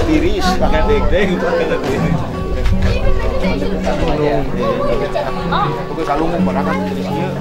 Tiris pakai deg-deg itu kalung menggunakan tirisnya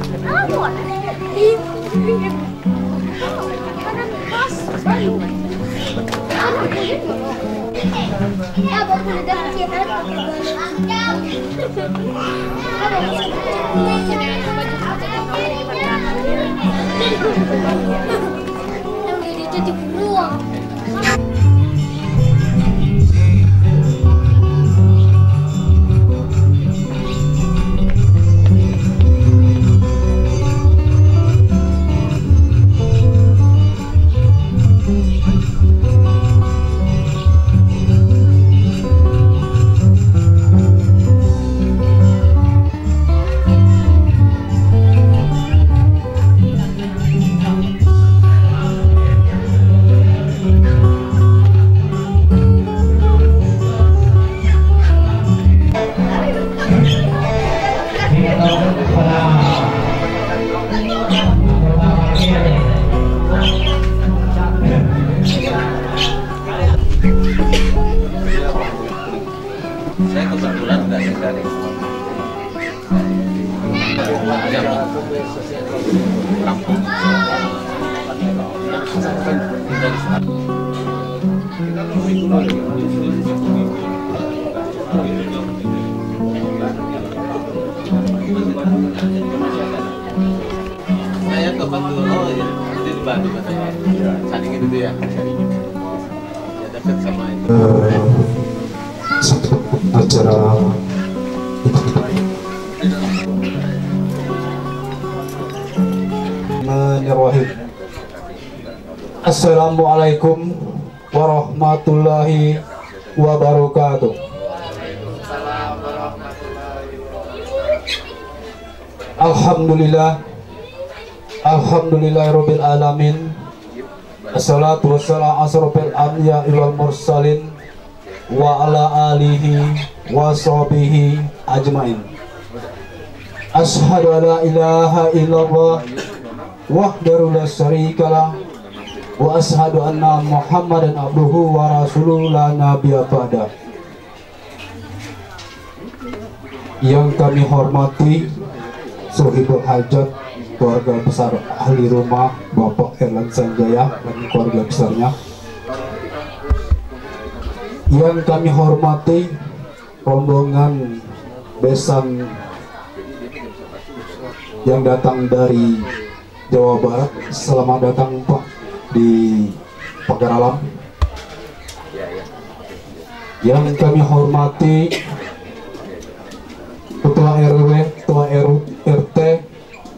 saya kebetulan nggak dari Lampung. Saya kebetulan ya di Bandung katanya, saling itu ya, ya dekat sama itu. Satu acara Bismillahirrahmanirrahim. Assalamualaikum warahmatullahi wabarakatuh. Alhamdulillah, alhamdulillahirabbil alamin. Assalatu wassalamu asrofil anbiya'i wal mursalin wa ala alihi wa sahbihi ajmain. Asyhadu an la ilaha illallah wahdahu la syarikalah wa asyhadu anna Muhammadan abduhu wa rasuluhu la nabiyya ba'da. Yang kami hormati Sohibul Hajat, keluarga besar ahli rumah Bapak Erlan Sanjaya dan keluarga besarnya. Yang kami hormati rombongan besan yang datang dari Jawa Barat. Selamat datang Pak di Pagar Alam. Yang kami hormati Ketua RW, Ketua RT,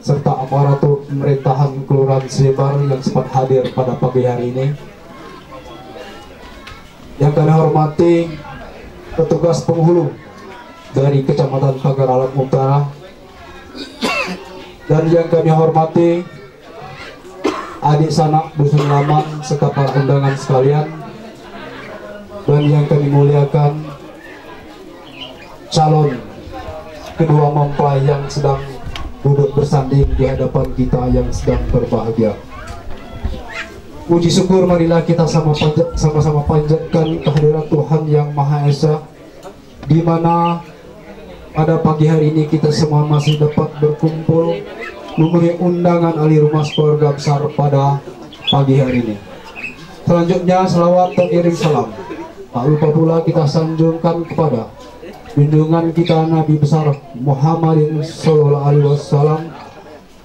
serta aparatur pemerintahan Kelurahan Sebar yang sempat hadir pada pagi hari ini. Yang kami hormati petugas penghulu dari Kecamatan Pagar Alam Utara, dan yang kami hormati adik sanak dusun Laman serta para undangan sekalian, dan yang kami muliakan calon kedua mempelai yang sedang duduk bersanding di hadapan kita yang sedang berbahagia. Puji syukur marilah kita sama-sama panjatkan kehadiran Tuhan Yang Maha Esa, di mana pada pagi hari ini kita semua masih dapat berkumpul memenuhi undangan ahli rumah keluarga besar pada pagi hari ini. Selanjutnya selawat dan iring salam tak lupa pula kita sanjungkan kepada junjungan kita Nabi besar Muhammadin Sallallahu Alaihi Wasallam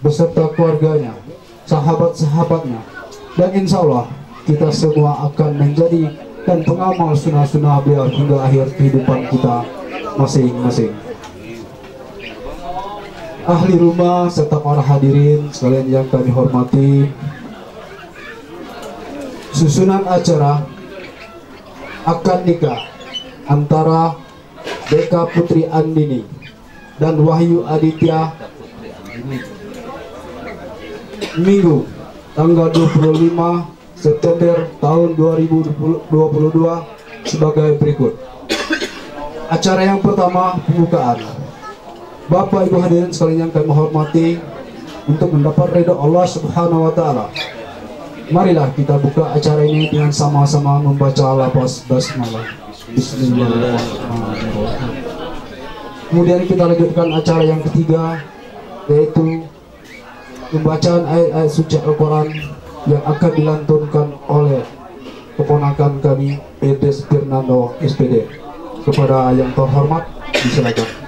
beserta keluarganya, sahabat-sahabatnya, dan insya Allah kita semua akan menjadi dan pengamal sunnah-sunnah beliau hingga akhir kehidupan kita masing-masing. Ahli rumah serta para hadirin sekalian yang kami hormati, susunan acara akad nikah antara Deka Putri Andini dan Wahyu Aditya Minggu tanggal 25 September tahun 2022 sebagai berikut. Acara yang pertama, pembukaan. Bapak Ibu hadirin sekalian yang kami hormati, untuk mendapat ridha Allah Subhanahu wa taala. Marilah kita buka acara ini dengan sama-sama membaca lafaz basmalah. Bismillahirrahmanirrahim. Kemudian kita lanjutkan acara yang ketiga, yaitu pembacaan ayat-ayat suci Al-Quran yang akan dilantunkan oleh keponakan kami Edes Fernando SPD. Kepada yang terhormat disilakan.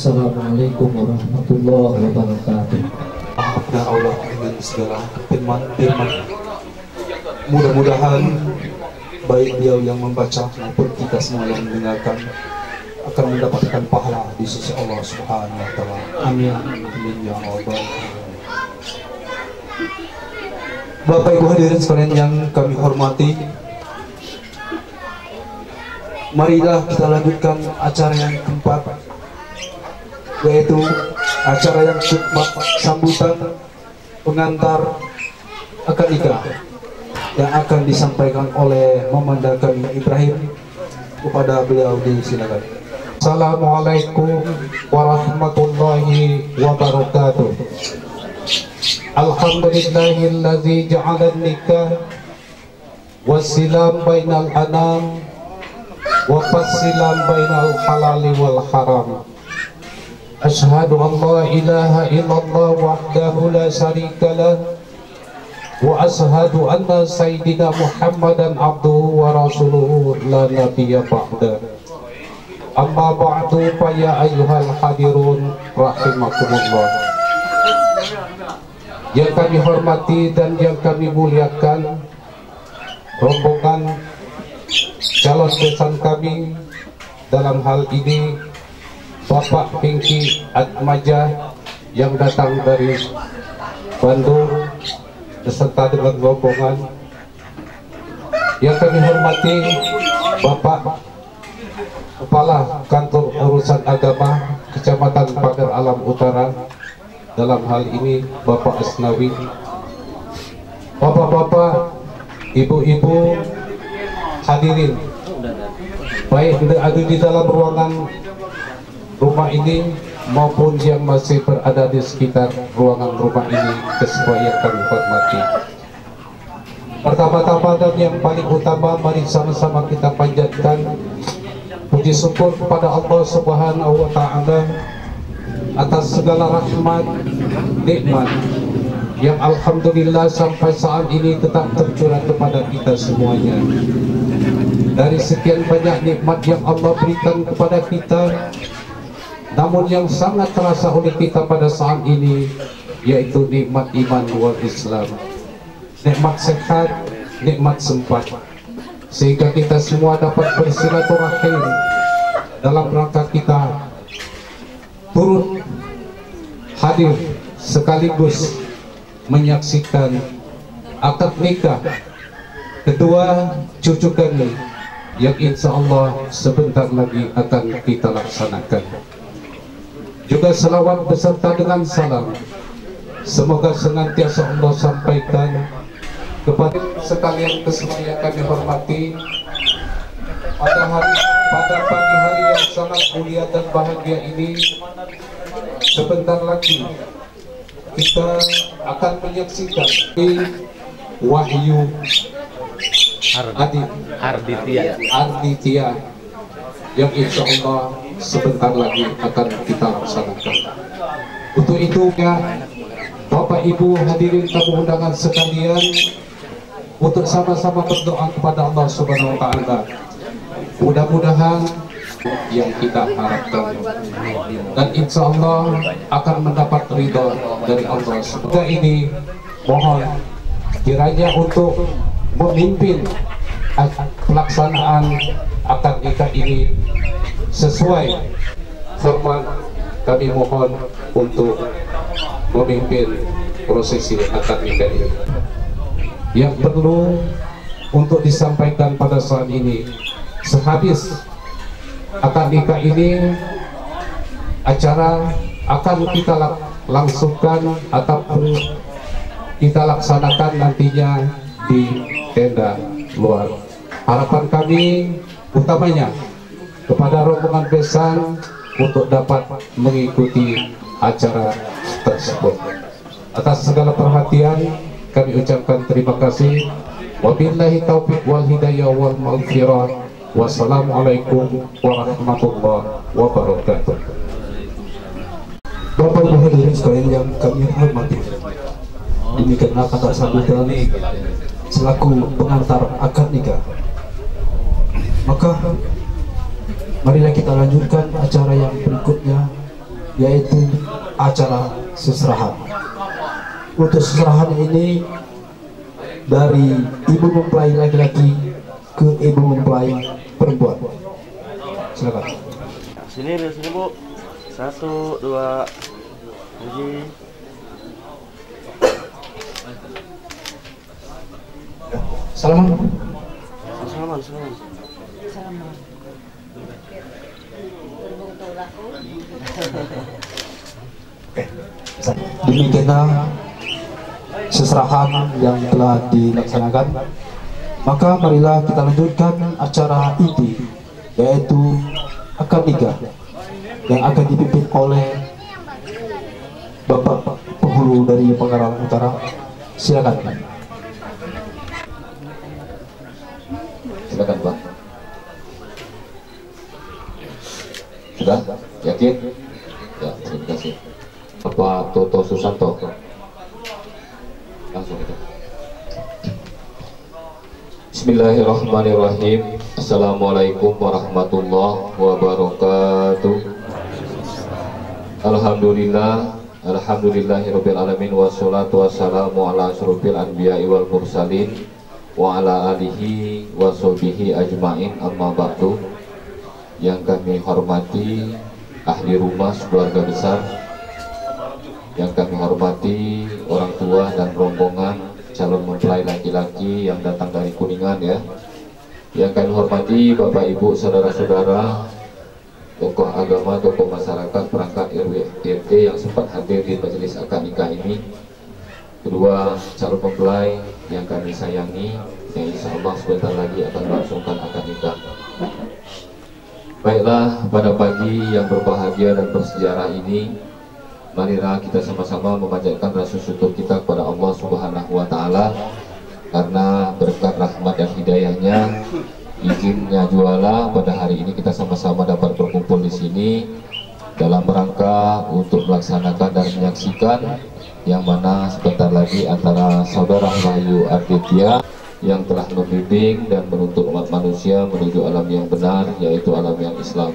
Assalamualaikum warahmatullahi wabarakatuh. Ya Allah, dengan segala firman-firman, mudah-mudahan baik beliau yang membaca maupun kita semua yang mendengarkan akan mendapatkan pahala di sisi Allah Subhanahu wa taala. Amin. Amin ya Allah. Bapak Ibu hadirin sekalian yang kami hormati, marilah kita lanjutkan acara yang keempat, yaitu acara yang khutbah sambutan pengantar akad nikah yang akan disampaikan oleh Mamanda kami Ibrahim kepada beliau, disilakan. Assalamualaikum warahmatullahi wabarakatuh. Alhamdulillahilladzi ja'ala nikah wasilam bainal anam wa fasilam bainal halali wal haram. Ashhadu an la ilaha illallah wahdahu la syarika lah wa ashhadu anna sayyidina Muhammadan abduhu wa rasuluhu la nabiyya ba'da. Amma ba'du fa ya ayyuhal hadirun rahimakumullah. Yang kami hormati dan yang kami muliakan rombongan calon besan kami dalam hal ini Bapak Pinky Atmaja yang datang dari Bandung beserta dengan rombongan. Yang kami hormati Bapak Kepala Kantor Urusan Agama Kecamatan Pagar Alam Utara, dalam hal ini Bapak Asnawi, bapak-bapak, ibu-ibu, hadirin, baik ada di dalam ruangan rumah ini maupun yang masih berada di sekitar ruangan rumah ini, kesemua yang kami hormati. Pertama-tama dan yang paling utama, mari sama-sama kita panjatkan puji syukur kepada Allah Subhanahu wa Ta'ala atas segala rahmat, nikmat yang alhamdulillah sampai saat ini tetap tercurah kepada kita semuanya. Dari sekian banyak nikmat yang Allah berikan kepada kita, namun yang sangat terasa oleh kita pada saat ini yaitu nikmat iman wal Islam, nikmat sehat, nikmat sempat, sehingga kita semua dapat bersilaturahim dalam rangka kita turut hadir sekaligus menyaksikan akad nikah kedua cucu kami yang insya Allah sebentar lagi akan kita laksanakan. Juga selawat beserta dengan salam semoga senantiasa Allah sampaikan kepada sekalian kesemua yang kami hormati pada pagi hari yang sangat mulia dan bahagia ini. Sebentar lagi kita akan menyaksikan Wahyu Arditya yang insya Allah sebentar lagi akan kita laksanakan. Untuk itu ya Bapak Ibu hadirin tamu undangan sekalian, untuk sama-sama berdoa kepada Allah Subhanahu wa Ta'ala, mudah-mudahan yang kita harapkan dan insya Allah akan mendapat ridho dari Allah. Semoga ini mohon kiranya untuk memimpin pelaksanaan akad nikah ini sesuai format, kami mohon untuk memimpin prosesi akad nikah ini. Yang perlu untuk disampaikan pada saat ini, sehabis akad nikah ini, acara akan kita langsungkan ataupun kita laksanakan nantinya di tenda luar. Harapan kami utamanya kepada rombongan besan untuk dapat mengikuti acara tersebut. Atas segala perhatian kami ucapkan terima kasih. Wabillahi taufiq wal hidayah wal maghfirah. Wassalamualaikum warahmatullahi wabarakatuh. Bapak Ibu hadirin sekalian yang kami hormati, demikianlah kata sambutan selaku pengantar akad nikah. Maka marilah kita lanjutkan acara yang berikutnya, yaitu acara seserahan. Untuk seserahan ini dari ibu mempelai laki-laki ke ibu mempelai perempuan. Silakan. Sini Bu. 1, 2, lagi. Salaman. Demikianlah seserahan yang telah dilaksanakan. Maka marilah kita lanjutkan acara inti, yaitu akad nikah yang akan dipimpin oleh Bapak penghulu dari Pangaralan Utara. Silakan. Silakan Pak. Sudah? Yakin? Ya, terima kasih. Bapak Toto Susanto. Langsung kita. Bismillahirrahmanirrahim. Assalamualaikum warahmatullahi wabarakatuh. Alhamdulillah, alhamdulillahirabbil alamin, wassalatu wassalamu ala asyrofil anbiya'i wal mursalin wa ala alihi wa sahbihi ajmain, amma ba'du. Yang kami hormati ahli rumah keluarga besar, yang kami hormati orang tua dan rombongan calon mempelai laki-laki yang datang dari Kuningan ya. Yang kami hormati Bapak Ibu, saudara-saudara, tokoh agama, tokoh masyarakat, perangkat RW RT yang sempat hadir di majelis akad nikah ini. Kedua calon mempelai yang kami sayangi, yang insya Allah sebentar lagi akan melangsungkan akad nikah. Baiklah, pada pagi yang berbahagia dan bersejarah ini, marilah kita sama-sama memanjatkan rasa syukur kita kepada Allah Subhanahu wa Ta'ala, karena berkat rahmat dan hidayahnya, izinnya juala pada hari ini kita sama-sama dapat berkumpul di sini dalam rangka untuk melaksanakan dan menyaksikan yang mana sebentar lagi antara saudara Wahyu Arditya yang telah membimbing dan menuntut umat manusia menuju alam yang benar, yaitu alam yang Islam.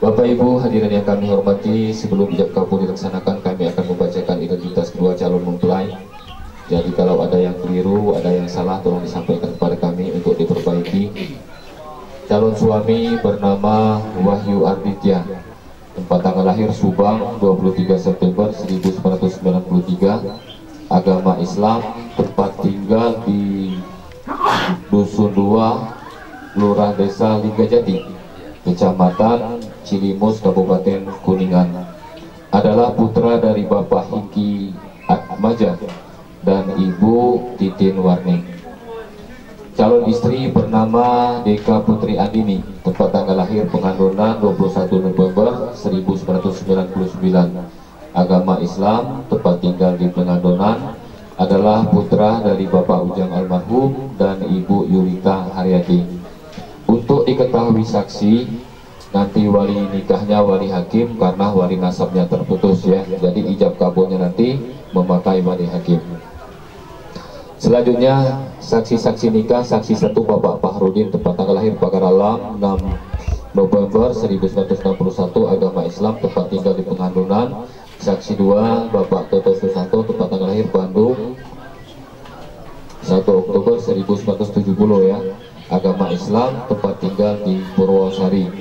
Bapak Ibu hadirin yang kami hormati, sebelum ijab kabul dilaksanakan, kami akan membacakan identitas kedua calon mempelai. Jadi kalau ada yang keliru, ada yang salah, tolong disampaikan kepada kami untuk diperbaiki. Calon suami bernama Wahyu Arditya, tempat tanggal lahir Subang 23 September 1993, agama Islam, tempat tinggal di Dusun 2, Lurah Desa Ligajati, Kecamatan Cilimus, Kabupaten Kuningan. Adalah putra dari Bapak Hingki Atmaja dan Ibu Titin Warni. Calon istri bernama Deka Putri Andini, tempat tanggal lahir Pengandonan 21 November 1999, agama Islam, tempat tinggal di Pengandonan. Adalah putra dari Bapak Ujang almarhum dan Ibu Yulita Haryati. Untuk diketahui saksi, nanti wali nikahnya wali hakim karena wali nasabnya terputus ya. Jadi ijab kabulnya nanti memakai wali hakim. Selanjutnya saksi-saksi nikah. Saksi 1 Bapak Fahrudin, tempat tanggal lahir Pagaralam 6 November 1961, agama Islam, tempat tinggal di Pengandonan. Saksi 2 Bapak Toto Susanto, tempat tanggal lahir Bandung 1 Oktober 1970 ya, agama Islam, tempat tinggal di Purwosari.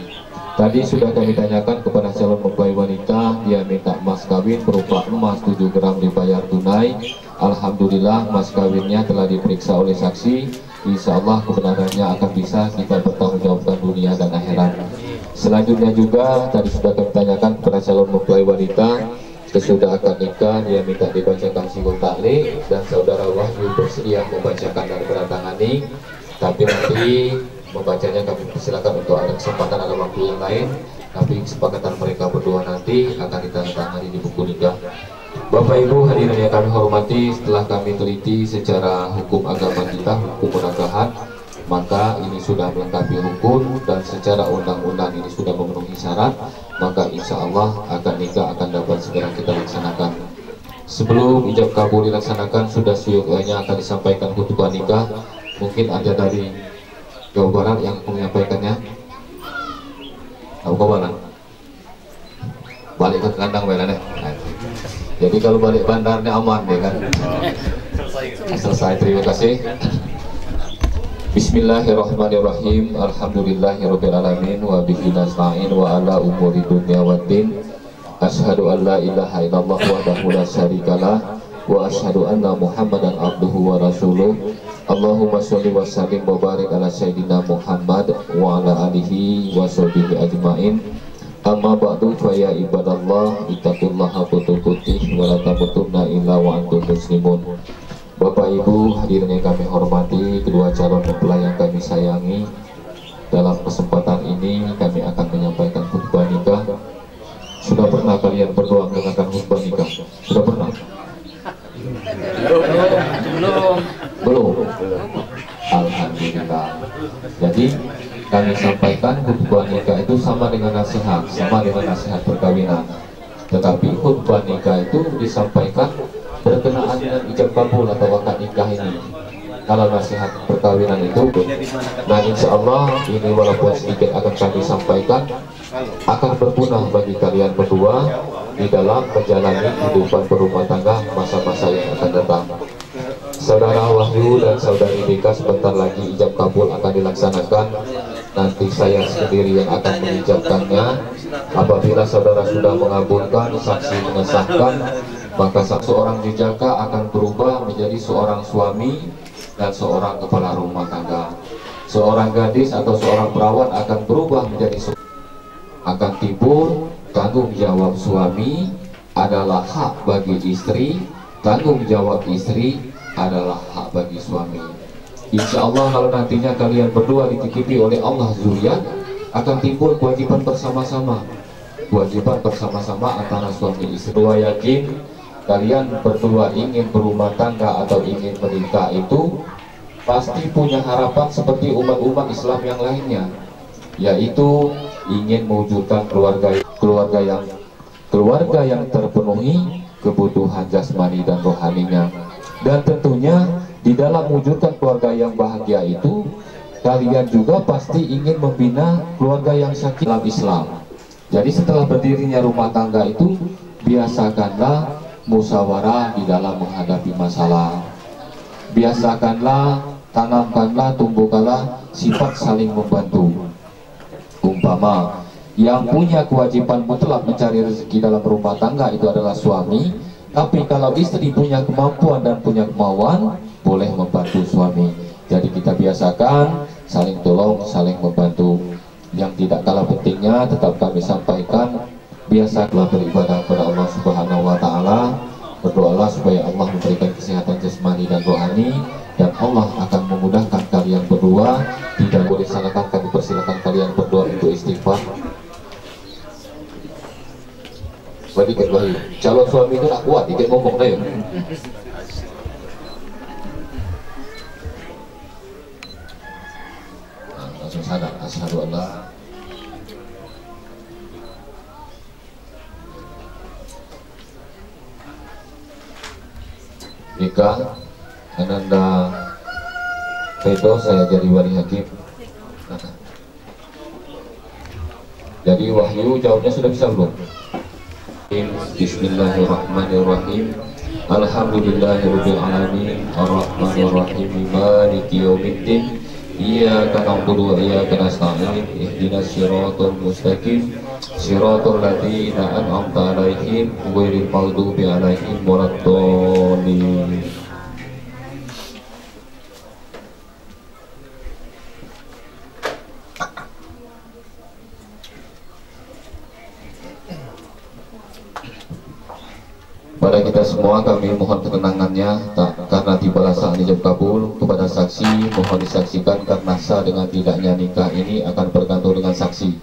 Tadi sudah kami tanyakan kepada calon mempelai wanita, dia minta mas kawin berupa emas 7 gram dibayar tunai. Alhamdulillah mas kawinnya telah diperiksa oleh saksi. Insya Allah kebenarannya akan bisa kita bertanggungjawabkan dunia dan akhirat. Selanjutnya juga tadi sudah kami tanyakan kepada calon mempelai wanita, sesudah akad nikah dia minta dibacakan sigul tahlil dan saudara Wahyu bersedia membacakan dan bertangani. Tapi nanti membacanya kami persilakan untuk ada kesempatan, ada waktu yang lain. Tapi kesepakatan mereka berdua nanti akan ditandatangani di buku nikah. Bapak Ibu hadirin yang kami hormati, setelah kami teliti secara hukum agama kita, hukum pernikahan, maka ini sudah melengkapi rukun dan secara undang-undang ini sudah memenuhi syarat, maka insya Allah akad nikah akan dapat segera kita laksanakan. Sebelum ijab kabul dilaksanakan, sudah seyoganya akan disampaikan khutbah nikah. Mungkin ada dari Jawa Barat yang menyampaikannya. Tahu kau mana? Balik ke kandang benar. Jadi kalau balik bandarnya aman ya kan? Selesai. Terima kasih. Bismillahirrahmanirrahim. Alhamdulillahirabbil alamin wa bihi nasta'in wa ala umuri dunya waddin. Asyhadu an la ilaha illallah wahdahu la syarikalah wa asyhadu anna Muhammadan abduhu wa rasuluh. Allahumma sholli wa sallim wa barik ala sayyidina Muhammad wa ala alihi wa sahbihi ajmain. Amma ba'du, fa ya ibadallah ittaqullaha haqqa tuqatih wa la tamutunna illa wa antum muslimun. Bapak Ibu hadirin yang kami hormati, kedua calon mempelai yang kami sayangi, dalam kesempatan ini kami akan menyampaikan khutbah nikah. Sudah pernah kalian berdoa mendengarkan khutbah nikah? Sudah pernah? Belum. Alhamdulillah. Jadi kami sampaikan khutbah nikah itu sama dengan nasihat perkawinan. Tetapi khutbah nikah itu disampaikan berkenaan dengan ijab kabul atau akad nikah ini. Kalau nasihat perkawinan itu, nah insya Allah ini walaupun sedikit akan kami sampaikan, akan berguna bagi kalian berdua di dalam menjalani kehidupan berumah tangga masa-masa yang akan datang. Saudara Wahyu dan saudari Dika, sebentar lagi ijab kabul akan dilaksanakan. Nanti saya sendiri yang akan mengijabkannya. Apabila saudara sudah mengabulkan, saksi mengesahkan, maka seorang jejaka akan berubah menjadi seorang suami dan seorang kepala rumah tangga. Seorang gadis atau seorang perawan akan berubah menjadi akan timbul tanggung jawab suami adalah hak bagi istri, tanggung jawab istri adalah hak bagi suami. Insya Allah kalau nantinya kalian berdua dititipi oleh Allah zuriat, akan timbul kewajiban bersama-sama, antara suami istri. Dua yakin kalian berdua ingin berumah tangga atau ingin menikah itu pasti punya harapan seperti umat-umat Islam yang lainnya, yaitu ingin mewujudkan keluarga yang terpenuhi kebutuhan jasmani dan rohaninya. Dan tentunya di dalam mewujudkan keluarga yang bahagia itu, kalian juga pasti ingin membina keluarga yang syakir dalam Islam. Jadi setelah berdirinya rumah tangga itu, biasakanlah musyawarah di dalam menghadapi masalah. Biasakanlah, tanamkanlah, tumbuhkanlah sifat saling membantu. Umpama yang punya kewajiban mutlak mencari rezeki dalam rumah tangga itu adalah suami, tapi kalau istri punya kemampuan dan punya kemauan, boleh membantu suami. Jadi kita biasakan saling tolong, saling membantu. Yang tidak kalah pentingnya tetap kami sampaikan, biasalah beribadah kepada Allah Subhanahu wa Ta'ala. Berdoalah supaya Allah memberikan kesehatan jasmani dan rohani, dan Allah akan memudahkan kalian berdua. Tidak boleh salahkan, kami persilakan kalian berdoa untuk istighfar. Badikan Wahyu, calon suami itu nak kuat, ikan ngomong dah ya. Langsung sadar, asyhadu alla nikah Ananda Redo, saya jadi wali hakim. Jadi Wahyu jawabnya sudah bisa belum? Bismillahirrahmanirrahim. Alhamdulillahirabbil alamin, arrahmanir rahim, maliki yaumiddin. Iyyaka na'budu wa iyyaka nasta'in. Ihdinas siratal mustaqim, siratal ladzina an'amta 'alaihim ghairil maghdubi 'alaihim waladdallin. Pada kita semua kami mohon ketenangannya, karena tibalah saat ijab kabul. Kepada saksi mohon disaksikan karena sah dengan tidaknya nikah ini akan bergantung dengan saksi.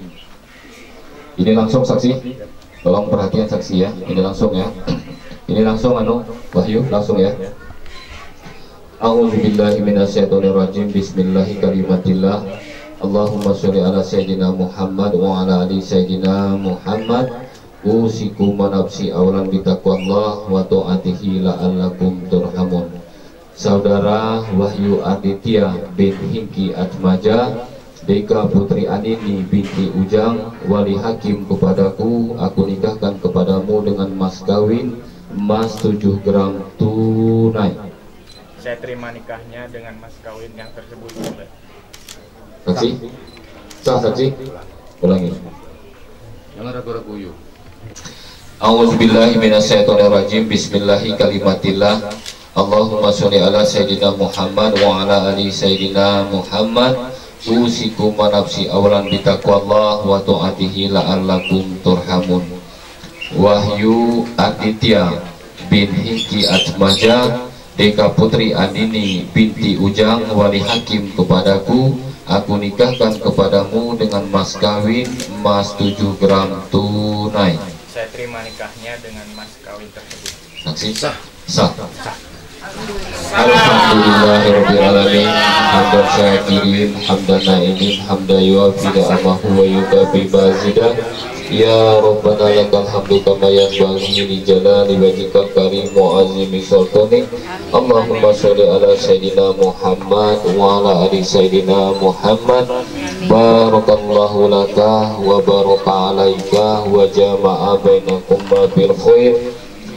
Ini langsung saksi, tolong perhatian saksi ya. Ini langsung ya. Ini langsung Wahyu langsung ya. A'udzubillahi minasyaitonirrajim. Bismillahi kalimatillah. Allahumma sholli ala sayyidina Muhammad wa ala ali sayyidina Muhammad. Usikum manapsi awalan bitaqwallah wa ta'atihi la'allakum turhamun. Saudara Wahyu Aditya bin Hingki Atmaja, Deka Putri Anini binti Ujang, wali hakim kepadaku, aku nikahkan kepadamu dengan mas kawin emas 7 gram tunai. Saya terima nikahnya dengan mas kawin yang tersebut. Saksi? Sah saksi? Ulangi. Jangan ragu-ragu yuk. A'udzubillahi minasyaitonirrajim. Bismillahi kalimatillah. Allahumma sholli ala sayyidina Muhammad wa ala ali sayyidina Muhammad. Usikum nafsi awalan bitaqwallah wa ta'atihi la'allakum turhamun. Wahyu Aditya bin Hingki Atmaja, Deka Putri Andini binti Ujang, wali hakim kepadaku, Aku nikahkan kepadamu dengan mas kawin emas 7 gram tunai. Saya terima nikahnya dengan mas kawin tersebut. Saksi sah. Sah. Alhamdulillahirrabbilalamin. Hamdan syakirin, hamdan na'imin, hamdan yuafi ni'amahu wa yukafi mazidah. Ya Rabbana lakal hamdu kama yanbaghi li jalali wajhikal karim wa azimi sultanik. Allahumma sholli ala sayyidina Muhammad wa ala ali sayyidina Muhammad. Barakallahu laka wa baraka alaika wa jama'a bainakum bil khair.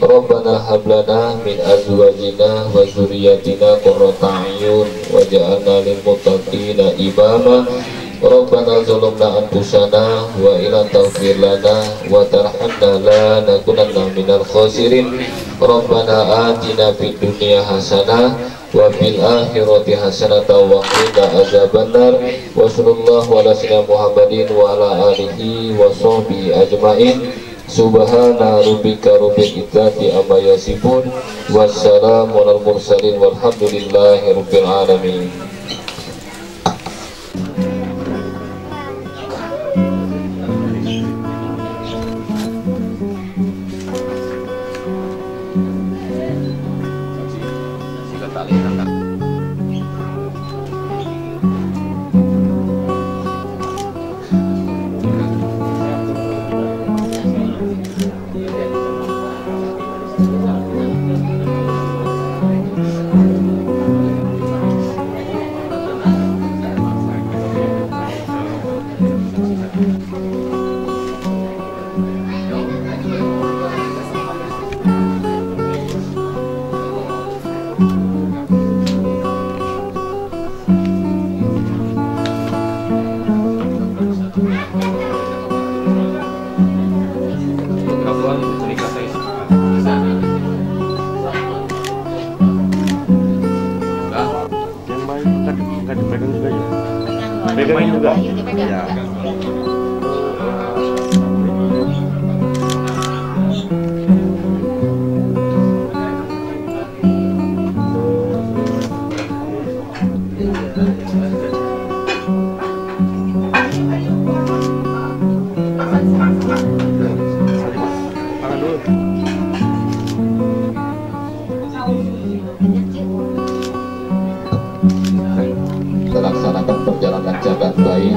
Rabbana hablana min azwajina wa zurriyatina qurrata a'yun waj'alna lil muttaqina imama. Rabbana zalamna anfusana wa ila taghfir lana wa tarhamna lanakunanna minal khasirin. Rabbana atina fid dunya hasanah wa fil akhirati hasanatan wa qina azabannar. Wa sallallahu ala sayyidina Muhammadin wa ala alihi wa sahbihi ajmain. Subhana rabbika rabbil izzati amma yasifun. Wassalamu alal mursalin walhamdulillahi rabbil alamin. Pegangin juga. Ya. Laksanakan perjalanan jalan baik.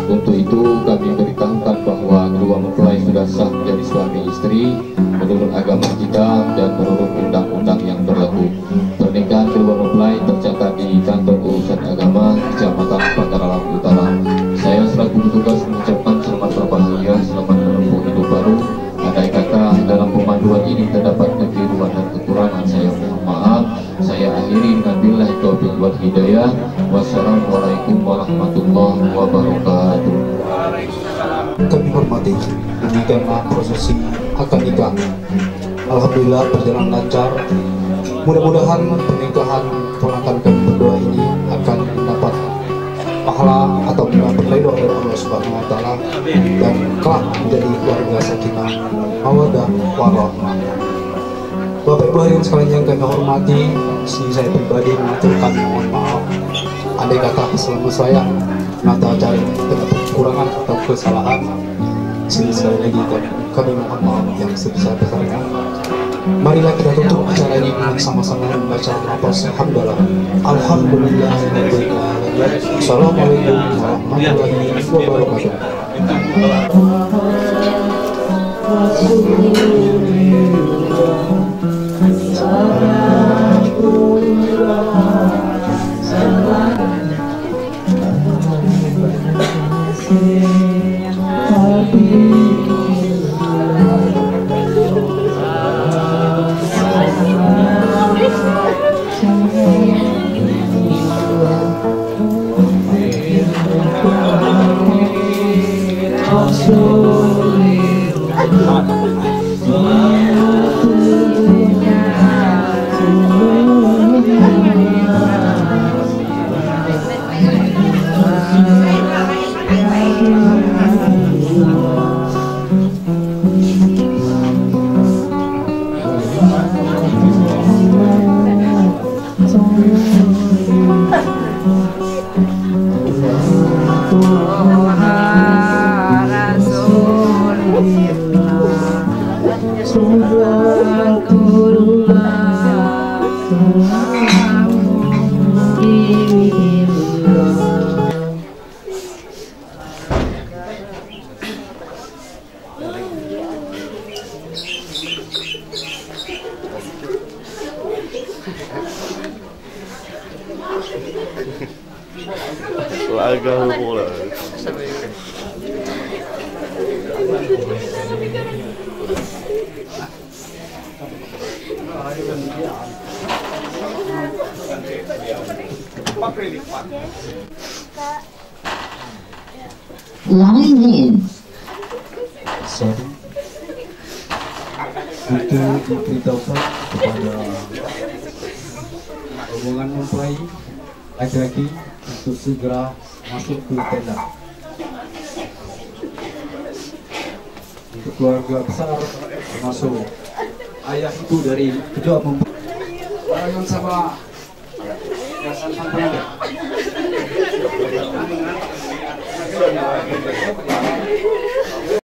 Untuk itu kami beritahukan bahwa kedua mempelai sudah sah menjadi suami istri menurut agama kita dan menurut undang-undang yang berlaku. Pernikahan kedua mempelai tercatat di kantor urusan agama Kecamatan Pagaralam Utara. Saya selaku petugas mengucapkan selamat berbahagia, selamat menempuh hidup baru. Andai kata dalam pemanduan ini terdapat kekeliruan dan kekurangan, saya mohon maaf. Saya akhiri dengan billahi taufiq wal hidayah. Wassalamualaikum warahmatullahi wabarakatuh. Kami hormati demikianlah prosesi akad nikah. Alhamdulillah berjalan lancar. Mudah-mudahan pernikahan ponakan kami berdua ini akan mendapat pahala atau mendapat ridho dari Allah Subhanahu wa taala dan kelak menjadi keluarga sakinah mawaddah warahmah. Bapak Ibu hadirin sekalian yang kami hormati, saya pribadi mengaturkan mohon maaf andai kata selama saya atau cari terdapat kekurangan atau kesalahan. Sekali lagi kami mohon maaf yang sebesar-besarnya. Marilah kita tutup acara ini dengan sama-sama membaca lafaz hamdalah. Alhamdulillahirabbil alamin. Assalamualaikum warahmatullahi wabarakatuh. Thank you. Laga bola. Line in. Sorry. Itu diberitahukan kepada rombongan mempelai laki-laki untuk segera masuk ke tenda. Untuk keluarga besar termasuk ayah ibu dari kedua mempelai. Barengan sama yayasan Santander.